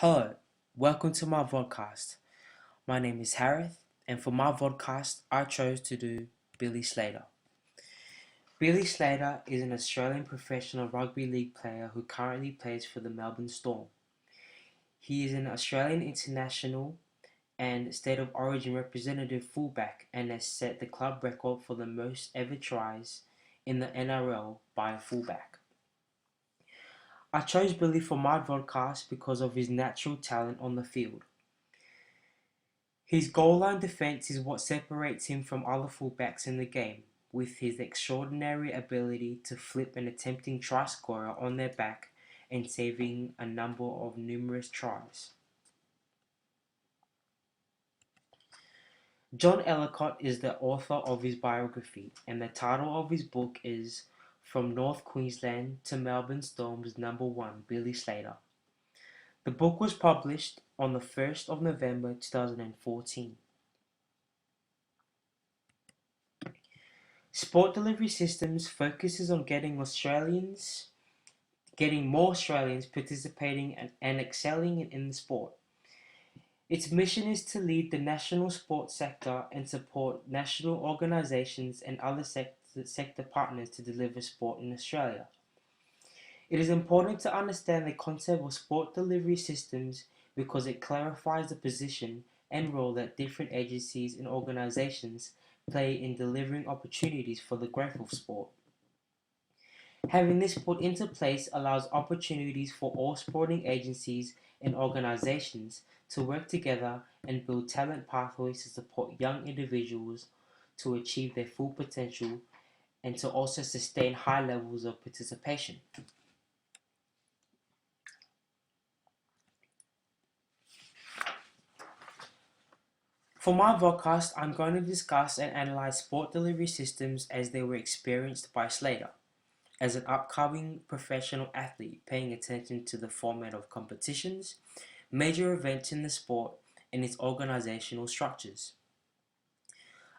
Hello, welcome to my Vodcast. My name is Harith, and for my Vodcast, I chose to do Billy Slater. Billy Slater is an Australian professional rugby league player who currently plays for the Melbourne Storm. He is an Australian international and state of origin representative fullback and has set the club record for the most ever tries in the NRL by a fullback. I chose Billy for my Vodcast because of his natural talent on the field. His goal line defense is what separates him from other fullbacks in the game, with his extraordinary ability to flip an attempting try scorer on their back and saving a number of numerous tries. John Ellicott is the author of his biography, and the title of his book is From North Queensland to Melbourne Storm's number one, Billy Slater. The book was published on the 1st of November 2014. Sport Delivery Systems focuses on getting more Australians participating and excelling in the sport. Its mission is to lead the national sports sector and support national organisations and other sector partners to deliver sport in Australia. It is important to understand the concept of sport delivery systems because it clarifies the position and role that different agencies and organisations play in delivering opportunities for the growth of sport. Having this put into place allows opportunities for all sporting agencies and organisations to work together and build talent pathways to support young individuals to achieve their full potential and to also sustain high levels of participation. For my podcast, I'm going to discuss and analyze sport delivery systems as they were experienced by Slater, as an upcoming professional athlete paying attention to the format of competitions, major events in the sport, and its organizational structures.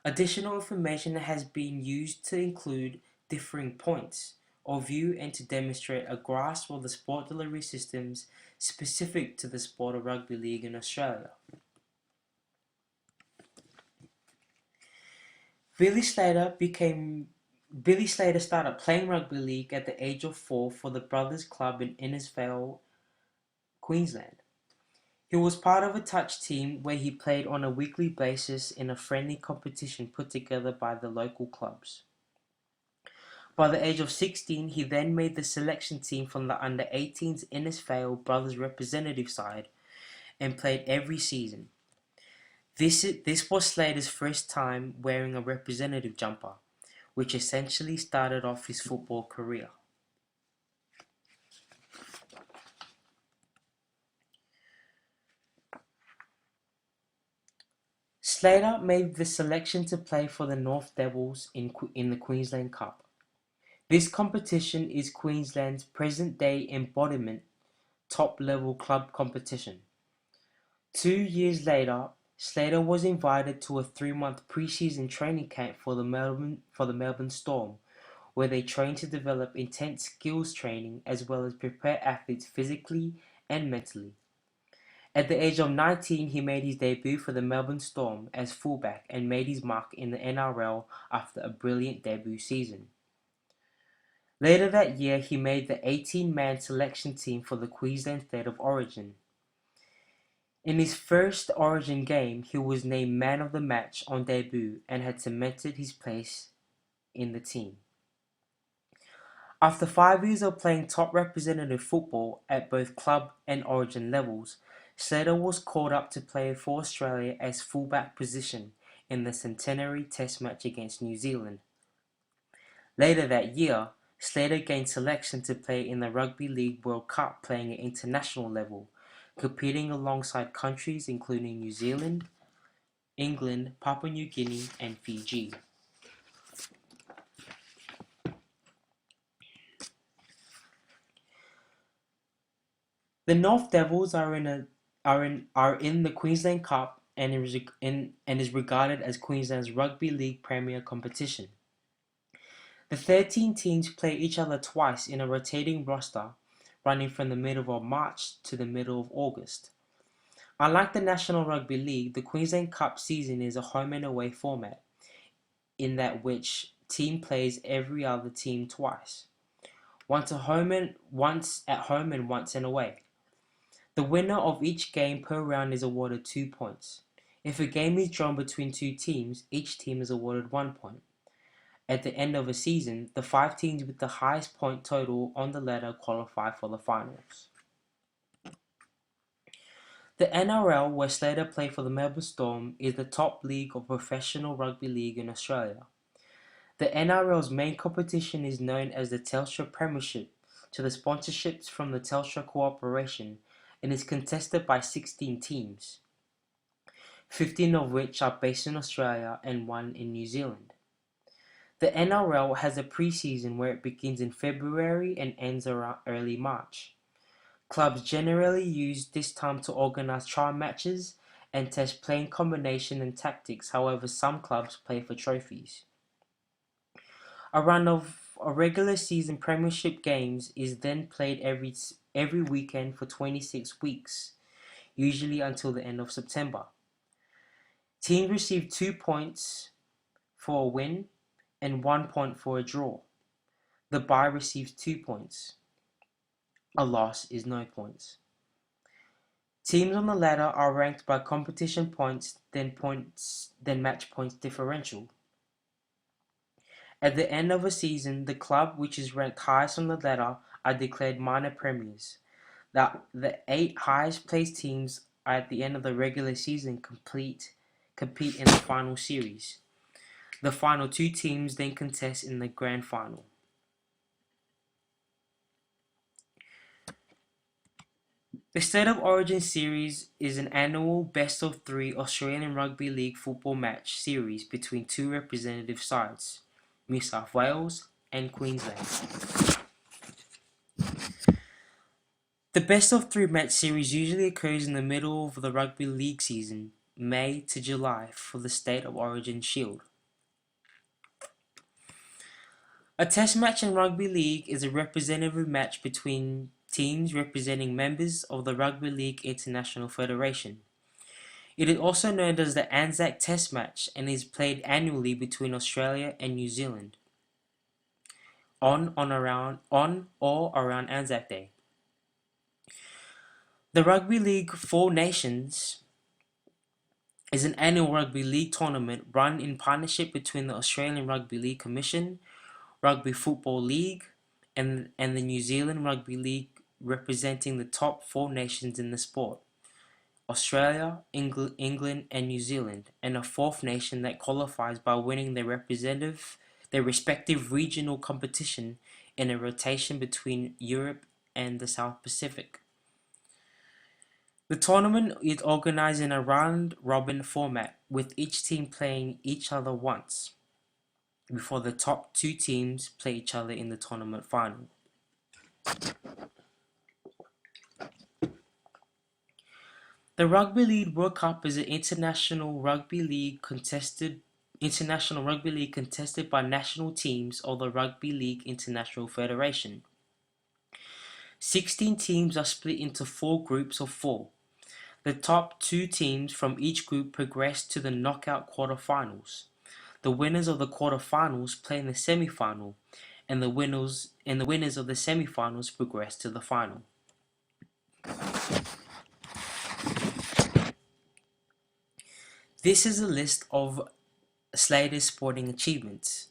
Additional information has been used to include differing points of view and to demonstrate a grasp of the sport delivery systems specific to the sport of rugby league in Australia. Billy Slater started playing rugby league at the age of 4 for the Brothers Club in Innisfail, Queensland. He was part of a touch team where he played on a weekly basis in a friendly competition put together by the local clubs. By the age of 16, he then made the selection team from the under-18s Innisfail Brothers representative side and played every season. This was Slater's first time wearing a representative jumper, which essentially started off his football career. Slater made the selection to play for the North Devils in the Queensland Cup. This competition is Queensland's present-day embodiment top-level club competition. 2 years later, Slater was invited to a 3-month pre-season training camp for the Melbourne Storm, where they trained to develop intense skills training as well as prepare athletes physically and mentally. At the age of 19, he made his debut for the Melbourne Storm as fullback and made his mark in the NRL after a brilliant debut season. Later that year, he made the 18-man selection team for the Queensland State of Origin. In his first Origin game, he was named man of the match on debut and had cemented his place in the team. After 5 years of playing top representative football at both club and Origin levels, Slater was called up to play for Australia as fullback position in the centenary test match against New Zealand. Later that year, Slater gained selection to play in the Rugby League World Cup playing at international level, competing alongside countries including New Zealand, England, Papua New Guinea, and Fiji. The North Devils are in the Queensland Cup and is regarded as Queensland's rugby league premier competition. The 13 teams play each other twice in a rotating roster, running from the middle of March to the middle of August. Unlike the National Rugby League, the Queensland Cup season is a home and away format, in that which team plays every other team twice, once at home and once away. The winner of each game per round is awarded 2 points. If a game is drawn between two teams, each team is awarded 1 point. At the end of a season, the 5 teams with the highest point total on the ladder qualify for the finals. The NRL, where Slater played for the Melbourne Storm, is the top league of professional rugby league in Australia. The NRL's main competition is known as the Telstra Premiership, to the sponsorships from the Telstra Corporation, and is contested by 16 teams, 15 of which are based in Australia and 1 in New Zealand. The NRL has a pre-season where it begins in February and ends around early March. Clubs generally use this time to organize trial matches and test playing combination and tactics. However, some clubs play for trophies. A run of regular season premiership games is then played every weekend for 26 weeks, usually until the end of September. Teams receive 2 points for a win and 1 point for a draw. The bye receives 2 points. A loss is no points. Teams on the ladder are ranked by competition points, then match points differential. At the end of a season, the club which is ranked highest on the ladder are declared minor premiers. The 8 highest placed teams at the end of the regular season compete in the final series. The final 2 teams then contest in the grand final. The State of Origin series is an annual best-of-3 Australian Rugby League football match series between 2 representative sides, New South Wales and Queensland. The best-of-3 match series usually occurs in the middle of the rugby league season, May to July, for the State of Origin Shield. A test match in rugby league is a representative match between teams representing members of the Rugby League International Federation. It is also known as the Anzac Test Match and is played annually between Australia and New Zealand on or around Anzac Day. The Rugby League Four Nations is an annual rugby league tournament run in partnership between the Australian Rugby League Commission, Rugby Football League, and the New Zealand Rugby League, representing the top 4 nations in the sport, Australia, England and New Zealand, and a 4th nation that qualifies by winning their respective regional competition in a rotation between Europe and the South Pacific. The tournament is organized in a round-robin format, with each team playing each other once, before the top 2 teams play each other in the tournament final. The Rugby League World Cup is an international rugby league contested by national teams of the Rugby League International Federation. 16 teams are split into 4 groups of 4. The top 2 teams from each group progress to the knockout quarterfinals. The winners of the quarterfinals play in the semi-final, and the winners of the semi-finals progress to the final. This is a list of Slater's sporting achievements.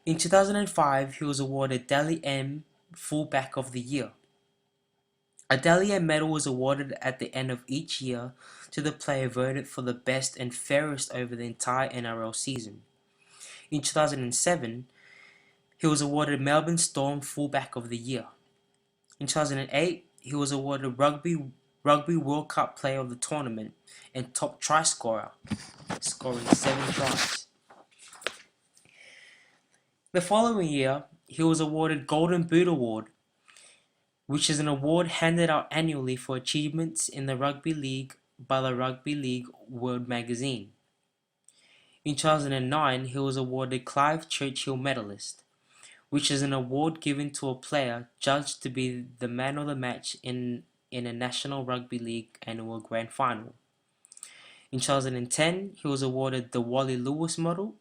In 2005, he was awarded Dally M Fullback of the Year. A Dally M medal was awarded at the end of each year to the player voted for the best and fairest over the entire NRL season. In 2007, he was awarded Melbourne Storm Fullback of the Year. In 2008, he was awarded Rugby World Cup Player of the Tournament and top try scorer, scoring 7 tries. The following year, he was awarded Golden Boot Award, which is an award handed out annually for achievements in the rugby league by the Rugby League World magazine. In 2009, he was awarded Clive Churchill Medalist, which is an award given to a player judged to be the man of the match in a National Rugby League annual grand final. In 2010, he was awarded the Wally Lewis Medal,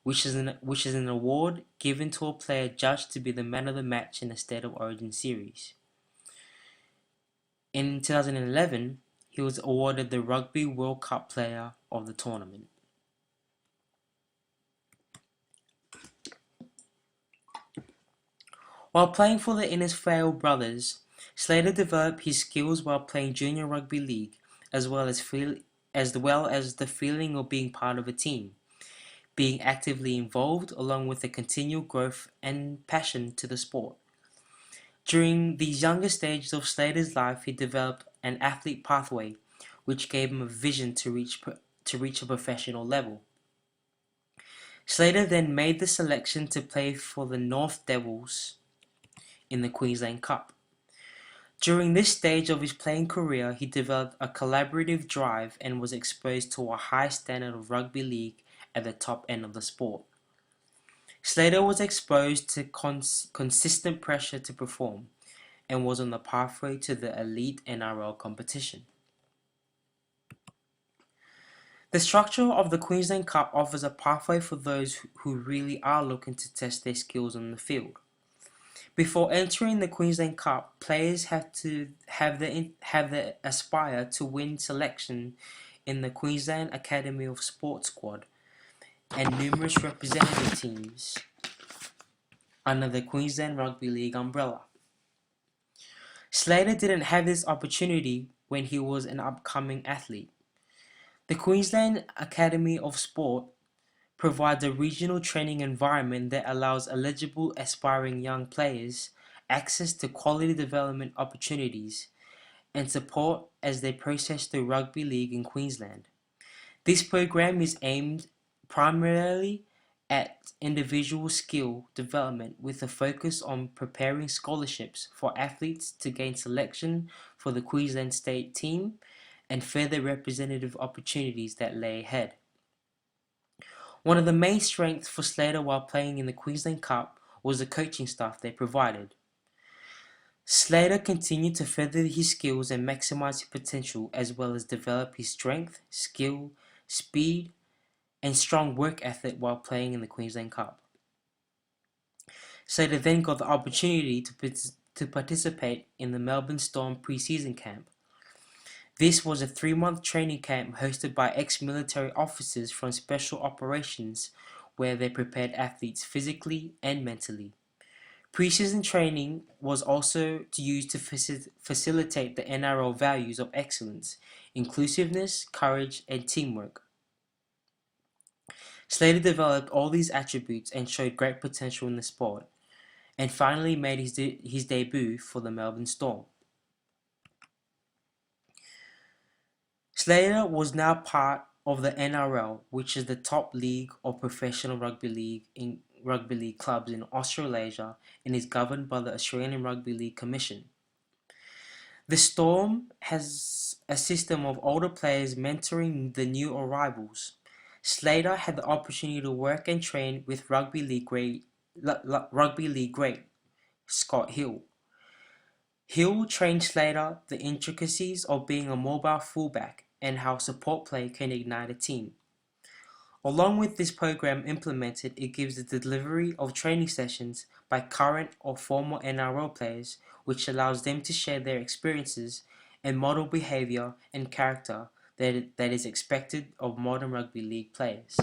which is an award given to a player judged to be the man of the match in a State of Origin series. In 2011, he was awarded the Rugby World Cup Player of the tournament. While playing for the Innisfail brothers, Slater developed his skills while playing junior rugby league, as well as the feeling of being part of a team, being actively involved, along with the continual growth and passion to the sport. During these younger stages of Slater's life, he developed an athlete pathway, which gave him a vision to reach a professional level. Slater then made the selection to play for the North Devils in the Queensland Cup. During this stage of his playing career, he developed a collaborative drive and was exposed to a high standard of rugby league at the top end of the sport. Slater was exposed to consistent pressure to perform and was on the pathway to the elite NRL competition. The structure of the Queensland Cup offers a pathway for those who really are looking to test their skills on the field. Before entering the Queensland Cup, players have to aspire to win selection in the Queensland Academy of Sport squad and numerous representative teams under the Queensland Rugby League umbrella. Slater didn't have this opportunity when he was an upcoming athlete. The Queensland Academy of Sport provides a regional training environment that allows eligible aspiring young players access to quality development opportunities and support as they process through rugby league in Queensland. This program is aimed primarily at individual skill development with a focus on preparing scholarships for athletes to gain selection for the Queensland state team and further representative opportunities that lay ahead. One of the main strengths for Slater while playing in the Queensland Cup was the coaching staff they provided. Slater continued to further his skills and maximize his potential, as well as develop his strength, skill, speed, and strong work ethic while playing in the Queensland Cup. Slater then got the opportunity to participate in the Melbourne Storm pre-season camp. This was a 3-month training camp hosted by ex-military officers from Special Operations where they prepared athletes physically and mentally. Pre-season training was also used to facilitate the NRL values of excellence, inclusiveness, courage, and teamwork. Slater developed all these attributes and showed great potential in the sport, and finally made his debut for the Melbourne Storm. Slater was now part of the NRL, which is the top league of professional rugby league clubs in Australasia and is governed by the Australian Rugby League Commission. The Storm has a system of older players mentoring the new arrivals. Slater had the opportunity to work and train with rugby league great Scott Hill. Hill trained Slater the intricacies of being a mobile fullback and how support play can ignite a team. Along with this program implemented, it gives the delivery of training sessions by current or former NRL players, which allows them to share their experiences and model behavior and character that is expected of modern rugby league players.